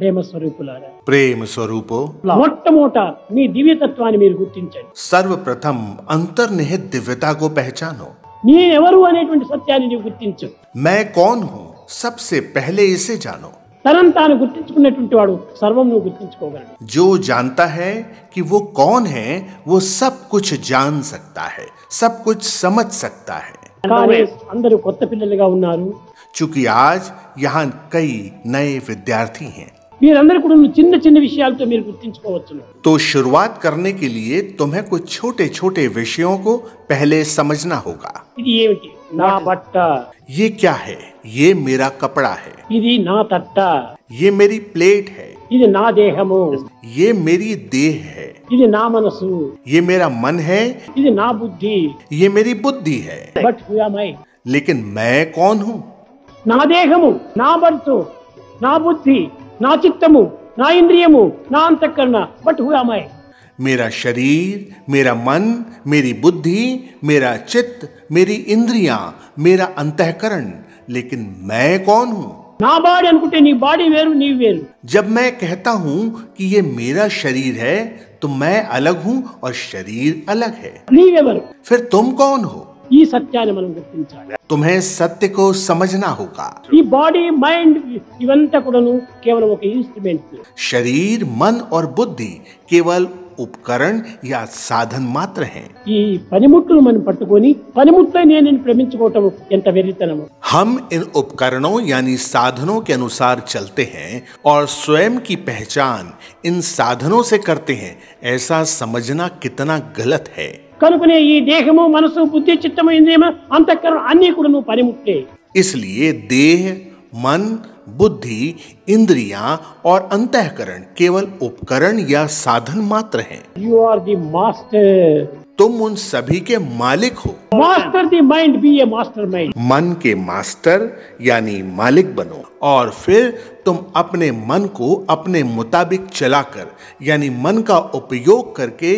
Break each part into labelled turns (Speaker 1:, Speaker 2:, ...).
Speaker 1: ప్రేమ స్వరూపులారా,
Speaker 2: प्रेम स्वरूपो,
Speaker 1: మొట్టమొదట మీ దివ్యతత్వాన్ని మీరు గుర్తించండి.
Speaker 2: सर्वप्रथम अंतर्निहित दिव्यता को पहचानो।
Speaker 1: నేనెవరు అనేటువంటి సత్యాన్ని నీవు గుర్తించు.
Speaker 2: मैं कौन हूँ, सबसे पहले इसे जानो।
Speaker 1: తనను తాను గుర్తించుకున్నటువంటి వాడు సర్వం నువ్వు గుర్తించుకోగలడు.
Speaker 2: जो जानता है कि वो कौन है, वो सब कुछ जान सकता है, सब कुछ समझ सकता है।
Speaker 1: కానీ అందరూ కొత్త పిల్లలుగా ఉన్నారు.
Speaker 2: चूंकि आज यहाँ कई नए विद्यार्थी हैं,
Speaker 1: మీరందరూ కూడా చిన్న చిన్న విషయాలతో మీరు గుర్తించుకోవచ్చును.
Speaker 2: तो शुरुआत करने के लिए तुम्हें कुछ छोटे छोटे विषयों को पहले समझना होगा।
Speaker 1: ఇది ఏమిటి? నా బట్ట,
Speaker 2: ये क्या है? ये मेरा कपड़ा है,
Speaker 1: ఇది నా తట్ట,
Speaker 2: ये मेरी प्लेट है,
Speaker 1: ఇది నా దేహము,
Speaker 2: ये मेरी देह है,
Speaker 1: ఇది నా మనసు,
Speaker 2: ये मेरा मन है,
Speaker 1: ఇది నా బుద్ధి.
Speaker 2: ये मेरी बुद्धि है।
Speaker 1: But who am I?
Speaker 2: लेकिन मैं कौन हूँ?
Speaker 1: నా దేహము, నా మనసు, నా బుద్ధి, నా చిత్తము, నా ఇంద్రియము, నా అంతఃకరణ. But who am I?
Speaker 2: मेरा शरीर, मेरा मन, मेरी बुद्धि, मेरा चित्त, मेरी इंद्रियां, मेरा अंतःकरण, लेकिन मैं कौन हूँ?
Speaker 1: నా బాడీ అనుకుంటే నీ బాడీ వేరు, నీవు వేరు.
Speaker 2: जब मैं कहता हूँ कि ये मेरा शरीर है, तो मैं अलग हूँ और शरीर अलग है।
Speaker 1: నీవెవరు?
Speaker 2: फिर तुम कौन हो?
Speaker 1: ఈ సత్యాన్ని మనం గుర్తించాలి.
Speaker 2: तुम्हें सत्य को समझना होगा।
Speaker 1: ఈ బాడీ, మైండ్ ఇవంతా కూడాను కేవలం ఒక ఇన్స్ట్రుమెంట్.
Speaker 2: शरीर, मन और बुद्धि केवल उपकरण या साधन मात्र हैं।
Speaker 1: ఈ పనిముట్టును మనం పట్టుకొని పనిముట్లై నేను ప్రేమించుకోవటం ఎంత వెర్రితనము.
Speaker 2: हम इन उपकरणों यानी साधनों के अनुसार चलते हैं और स्वयं की पहचान इन साधनों से करते हैं, ऐसा समझना कितना गलत है।
Speaker 1: కనుకనే ఈ దేహము, మనసు, బుద్ధి, చిత్తము, ఇంద్రియము, అంతఃకరణ అన్ని కూడా నువ్వు పనిముట్లే.
Speaker 2: इसलिए देह, मन, बुद्धि, इंद्रियां और अंतःकरण केवल उपकरण या साधन मात्र हैं।
Speaker 1: You are the master.
Speaker 2: तुम उन सभी के मालिक हो।
Speaker 1: Master the mind, be a master mind.
Speaker 2: मन के मास्टर यानी मालिक बनो और फिर तुम अपने मन को अपने मुताबिक चलाकर यानी मन का उपयोग करके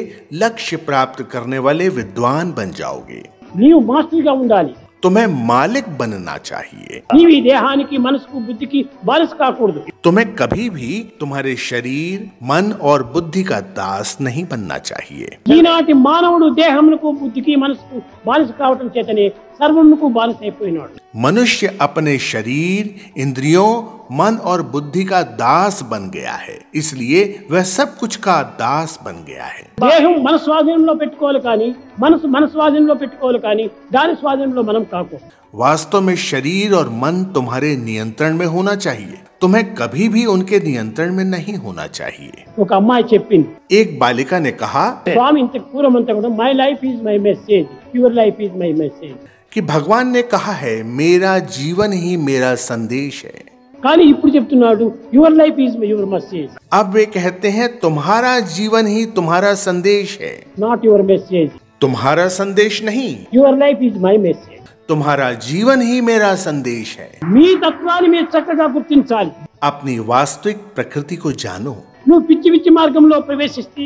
Speaker 2: लक्ष्य प्राप्त करने वाले विद्वान बन जाओगे।
Speaker 1: నీవు మాస్టర్గా ఉండాలి.
Speaker 2: तुम्हें मालिक बनना चाहिए।
Speaker 1: నీవు ఈ దేహానికి, మనసుకు, బుద్ధికి బానిస కాకూడదు.
Speaker 2: तुम्हें कभी भी तुम्हारे शरीर, मन और बुद्धि का दास नहीं बनना चाहिए।
Speaker 1: ఈనాటి మానవుడు దేహమునకు, బుద్ధికి, మనసుకు బానిస కావటం చేతనే సర్వమునకు బానిస అయిపోయినాడు.
Speaker 2: मनुष्य अपने शरीर, इंद्रियों, मन और बुद्धि का दास बन गया है, इसलिए वह सब कुछ का दास बन गया है।
Speaker 1: దేహం మన స్వాధీనంలో పెట్టుకోవాలి కానీ, మనసు మన స్వాధీనంలో పెట్టుకోవాలి కానీ, దాని స్వాధీనంలో మనం కాకూడదు.
Speaker 2: वास्तव में शरीर और मन तुम्हारे नियंत्रण में होना चाहिए, तुम्हें कभी भी उनके नियंत्रण में नहीं होना चाहिए।
Speaker 1: ఒక అమ్మాయి చెప్పింది,
Speaker 2: एक बालिका ने कहा
Speaker 1: స్వామి ఇంత పూర్వమంతా కూడా my life is my message, your life is my message.
Speaker 2: कि भगवान ने कहा है मेरा जीवन ही मेरा संदेश है,
Speaker 1: కానీ ఇప్పుడు చెప్తున్నాడు your life is your message.
Speaker 2: अब वे कहते हैं तुम्हारा जीवन ही तुम्हारा संदेश है,
Speaker 1: నాట్ యువర్ మెసేజ్.
Speaker 2: तुम्हारा संदेश नहीं,
Speaker 1: your life is my message.
Speaker 2: तुम्हारा जीवन ही मेरा संदेश है।
Speaker 1: మీ తత్వాన్ని మీరు చక్కగా గుర్తించాలి.
Speaker 2: अपनी वास्तविक प्रकृति को जानो।
Speaker 1: నువ్వు పిచ్చి పిచ్చి మార్గంలో ప్రవేశిస్తే,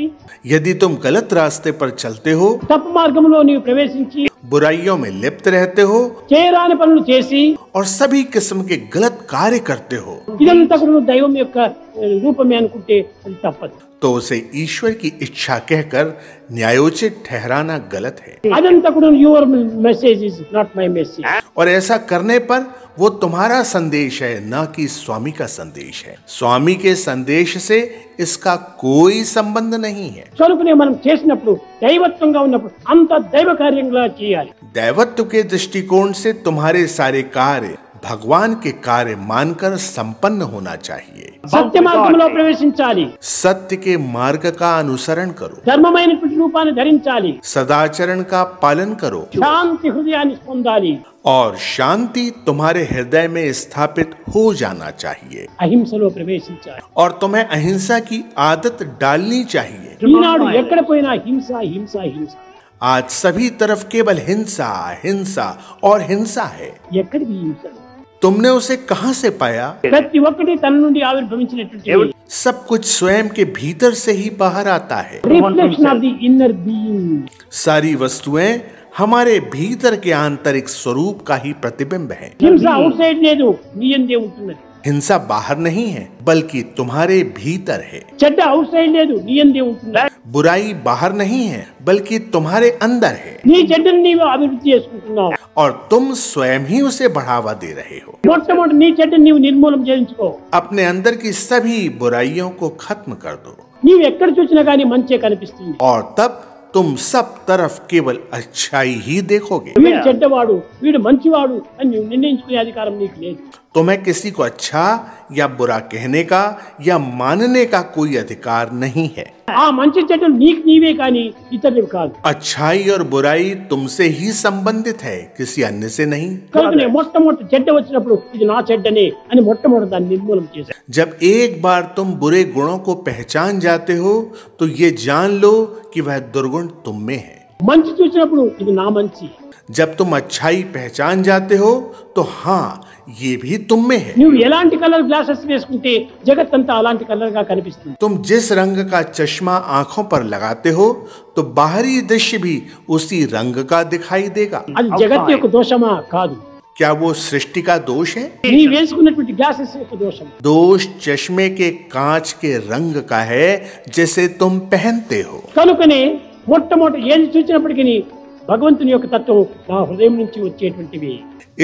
Speaker 2: यदि तुम गलत रास्ते पर चलते हो,
Speaker 1: తప్పు మార్గంలో నీవు ప్రవేశించి
Speaker 2: बुराइयों में लिप्त रहते हो
Speaker 1: చేయరాని పనులు చేసి
Speaker 2: और सभी किस्म के गलत कार्य करते हो,
Speaker 1: ఇదంతా కూడా నువ్వు దైవం యొక్క రూపమే అనుకుంటే అది తప్పదు.
Speaker 2: तो उसे ईश्वर की इच्छा कहकर न्यायोचित ठहराना गलत है।
Speaker 1: అదంతా కూడా your message is not my message.
Speaker 2: और ऐसा करने पर वो तुम्हारा संदेश है, न कि स्वामी का संदेश है। स्वामी के संदेश से इसका कोई संबंध नहीं है।
Speaker 1: కనుకనే మనం చేసినప్పుడు దైవత్వంగా ఉన్నప్పుడు అంత దైవ కార్యంగా చేయాలి.
Speaker 2: दैवत्व के दृष्टिकोण से तुम्हारे सारे कार्य भगवान के कार्य मानकर संपन्न होना चाहिए।
Speaker 1: సత్య మార్గంలో ప్రవేశించాలి.
Speaker 2: सत्य के मार्ग का अनुसरण करो,
Speaker 1: ధర్మమైనటువంటి రూపాన్ని ధరించాలి.
Speaker 2: सदाचरण का पालन करो
Speaker 1: శాంతి హృదయాన్ని పొందాలి.
Speaker 2: और शांति तुम्हारे हृदय में स्थापित हो जाना चाहिए
Speaker 1: అహింసలో ప్రవేశించాలి.
Speaker 2: और तुम्हें अहिंसा की आदत डालनी चाहिए।
Speaker 1: ఈనాడు ఎక్కడ పోయినా హింస హింస హింస.
Speaker 2: आज सभी तरफ केवल हिंसा, हिंसा और हिंसा है।
Speaker 1: ఎక్కడికి హింస?
Speaker 2: तुमने उसे कहां से पाया?
Speaker 1: ప్రతి ఒక్కటి తన నుండి ఆవిర్భవించినటువంటి
Speaker 2: सब कुछ स्वयं के भीतर से ही बाहर आता है।
Speaker 1: Reflection of the inner being.
Speaker 2: सारी वस्तुएं हमारे भीतर के आंतरिक स्वरूप का ही प्रतिबिंब है।
Speaker 1: హింస అవుట్ సైడ్ లేదు, నీ యందే ఉంటున్నది.
Speaker 2: हिंसा बाहर नहीं है बल्कि तुम्हारे भीतर है।
Speaker 1: చెడ్డ అవుట్ సైడ్ లేదు, నీ యందే ఉంటుంది.
Speaker 2: बुराई बाहर नहीं है बल्कि तुम्हारे अंदर है
Speaker 1: నీ చెడ్డని నీవు అభివృద్ధి చేసుకుంటున్నావు.
Speaker 2: और तुम स्वयं ही उसे बढ़ावा दे रहे हो।
Speaker 1: మొట్టమొదటి నీ చెడ్డని నీవు నిర్మూలన చేయించుకో.
Speaker 2: अपने अंदर की सभी बुराइयों को खत्म कर दो
Speaker 1: నీవు ఎక్కడ చూసినా కానీ మంచే కనిపిస్తుంది.
Speaker 2: और तब तुम सब तरफ केवल अच्छाई ही देखोगे।
Speaker 1: వీడు చెడ్డవాడు, వీడు మంచివాడు అని నువ్వు నిర్ణయించుకునే అధికారం నీకు లేదు.
Speaker 2: तुम्हें किसी को अच्छा या बुरा कहने का या मानने का कोई अधिकार नहीं है।
Speaker 1: ఆ మంచి చెడ్డలు నీకు నీవే కానీ ఇతరులకు కాదు.
Speaker 2: अच्छाई और बुराई तुमसे ही संबंधित है, किसी अन्य से नहीं।
Speaker 1: కనుకనే మొట్టమొదటి చెడ్డ వచ్చినప్పుడు ఇది నా చెడ్డనే అని మొట్టమొదటి దాన్ని నిర్మూలన చేశారు.
Speaker 2: जब एक बार तुम बुरे गुणों को पहचान जाते हो तो ये जान लो कि वह दुर्गुण तुम में है।
Speaker 1: మంచి చూసినప్పుడు ఇది నా మంచి.
Speaker 2: जब तुम अच्छाई पहचान जाते हो तो हाँ ये भी तुम में है।
Speaker 1: నువ్వు ఎలాంటి కలర్ గ్లాసెస్ వేసుకుంటే జగత్ అంతా అలాంటి కలర్ గా కనిపిస్తుంది.
Speaker 2: तुम जिस रंग का चश्मा आंखों पर लगाते हो तो बाहरी दृश्य भी उसी रंग का दिखाई देगा।
Speaker 1: అది జగత్ యొక్క దోషమా కాదు,
Speaker 2: क्या वो सृष्टि का दोष है?
Speaker 1: నీ వేసుకున్నటువంటి గ్లాసెస్ యొక్క దోషం.
Speaker 2: दोष चश्मे के कांच के रंग का है जिसे तुम पहनते हो।
Speaker 1: కనుకనే మొట్టమొదటి ఏది చూసినప్పటికీ భగవంతుని యొక్క తత్వం నా హృదయం నుంచి వచ్చేటువంటివి.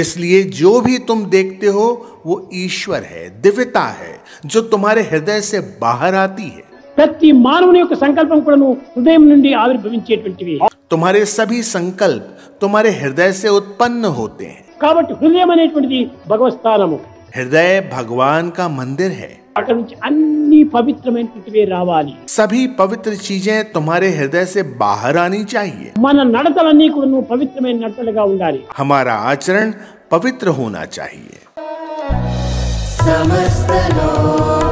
Speaker 2: इसलिए जो भी तुम देखते हो वो ईश्वर है, दिव्यता है जो तुम्हारे हृदय से बाहर आती है।
Speaker 1: ప్రతి మానవుని యొక్క సంకల్పం కూడా హృదయం నుండి ఆవిర్భవించేటువంటివి.
Speaker 2: तुम्हारे सभी संकल्प तुम्हारे हृदय से उत्पन्न होते हैं।
Speaker 1: కాబట్టి హృదయం అనేటువంటిది భగవత్ స్థానము.
Speaker 2: हृदय भगवान का मंदिर है।
Speaker 1: అక్కడ నుంచి అన్ని పవిత్రమైనటువంటివే రావాలి.
Speaker 2: सभी पवित्र चीजें तुम्हारे हृदय से बाहर आनी चाहिए।
Speaker 1: మన నడతలన్నీ కూడా పవిత్రమైన నడతలుగా ఉండాలి.
Speaker 2: हमारा आचरण पवित्र होना चाहिए।
Speaker 3: समस्त लोक